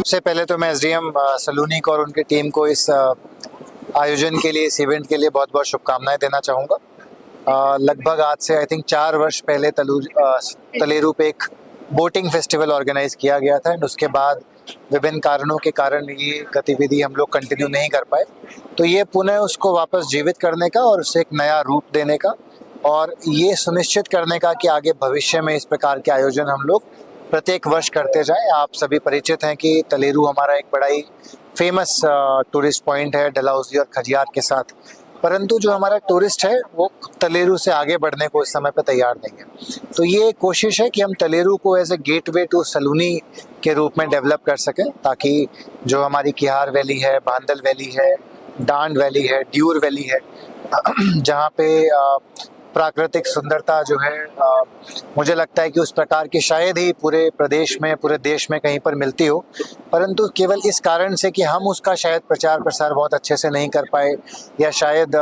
सबसे पहले तो मैं एसडीएम सलूनी को और उनकी टीम को इस आयोजन के लिए, इस इवेंट के लिए बहुत बहुत शुभकामनाएं देना चाहूँगा। लगभग आज से आई थिंक 4 वर्ष पहले तलेरू पे एक बोटिंग फेस्टिवल ऑर्गेनाइज किया गया था एंड उसके बाद विभिन्न कारणों के कारण ये गतिविधि हम लोग कंटिन्यू नहीं कर पाए। तो ये पुनः उसको वापस जीवित करने का और उसे एक नया रूप देने का और ये सुनिश्चित करने का कि आगे भविष्य में इस प्रकार के आयोजन हम लोग प्रत्येक वर्ष करते जाएं। आप सभी परिचित हैं कि तलेरू हमारा एक बड़ा ही फेमस टूरिस्ट पॉइंट है डलहौजी और खजियार के साथ, परंतु जो हमारा टूरिस्ट है वो तलेरू से आगे बढ़ने को इस समय पर तैयार नहीं है। तो ये कोशिश है कि हम तलेरू को as a gateway to Salooni के रूप में डेवलप कर सकें, ताकि जो हमारी किहार वैली है, बांदल वैली है, डांड वैली है, ड्यूर वैली है, जहाँ पे प्राकृतिक सुंदरता जो है मुझे लगता है कि उस प्रकार की शायद ही पूरे प्रदेश में, पूरे देश में कहीं पर मिलती हो, परंतु केवल इस कारण से कि हम उसका शायद प्रचार प्रसार बहुत अच्छे से नहीं कर पाए या शायद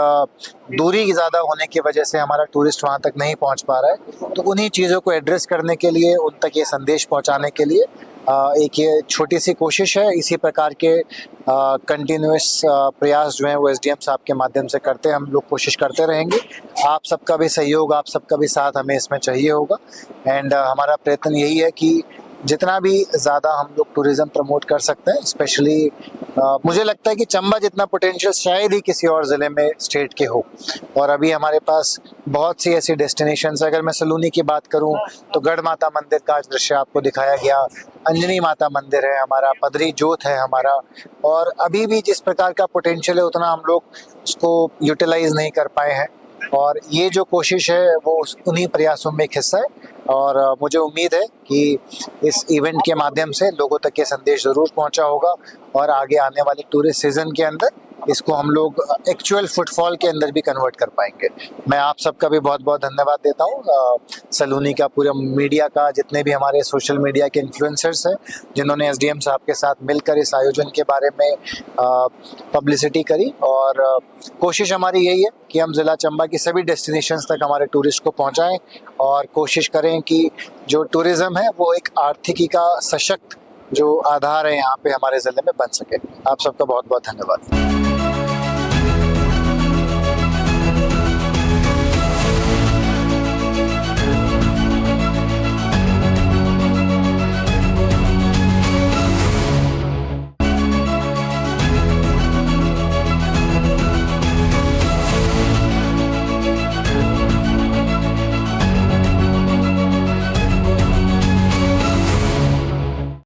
दूरी ज़्यादा होने की वजह से हमारा टूरिस्ट वहाँ तक नहीं पहुँच पा रहा है। तो उन्हीं चीज़ों को एड्रेस करने के लिए, उन तक ये संदेश पहुँचाने के लिए एक ये छोटी सी कोशिश है। इसी प्रकार के कंटिन्यूस प्रयास जो हैं वो एसडीएम साहब के माध्यम से करते हैं, हम लोग कोशिश करते रहेंगे। आप सबका भी सहयोग, आप सबका भी साथ हमें इसमें चाहिए होगा एंड हमारा प्रयत्न यही है कि जितना भी ज़्यादा हम लोग टूरिज़्म प्रमोट कर सकते हैं, स्पेशली मुझे लगता है कि चंबा जितना पोटेंशियल शायद ही किसी और ज़िले में स्टेट के हो। और अभी हमारे पास बहुत सी ऐसी डेस्टिनेशंस है। अगर मैं सलूनी की बात करूं तो गढ़ माता मंदिर का आज दृश्य आपको दिखाया गया, अंजनी माता मंदिर है हमारा, पदरी जोत है हमारा, और अभी भी जिस प्रकार का पोटेंशियल है उतना हम लोग उसको यूटिलाइज नहीं कर पाए हैं। और ये जो कोशिश है वो उन्हीं प्रयासों में एक हिस्सा है और मुझे उम्मीद है कि इस इवेंट के माध्यम से लोगों तक ये संदेश ज़रूर पहुंचा होगा और आगे आने वाले टूरिस्ट सीजन के अंदर इसको हम लोग एक्चुअल फुटफॉल के अंदर भी कन्वर्ट कर पाएंगे। मैं आप सबका भी बहुत बहुत धन्यवाद देता हूँ, सलूनी का, पूरे मीडिया का, जितने भी हमारे सोशल मीडिया के इन्फ्लुएंसर्स हैं जिन्होंने एसडीएम साहब के साथ मिलकर इस आयोजन के बारे में पब्लिसिटी करी। और कोशिश हमारी यही है कि हम ज़िला चंबा की सभी डेस्टिनेशंस तक हमारे टूरिस्ट को पहुँचाएँ और कोशिश करें कि जो टूरिज़्म है वो एक आर्थिकी का सशक्त जो आधार है यहाँ पे हमारे ज़िले में बन सके। आप सबका बहुत बहुत धन्यवाद।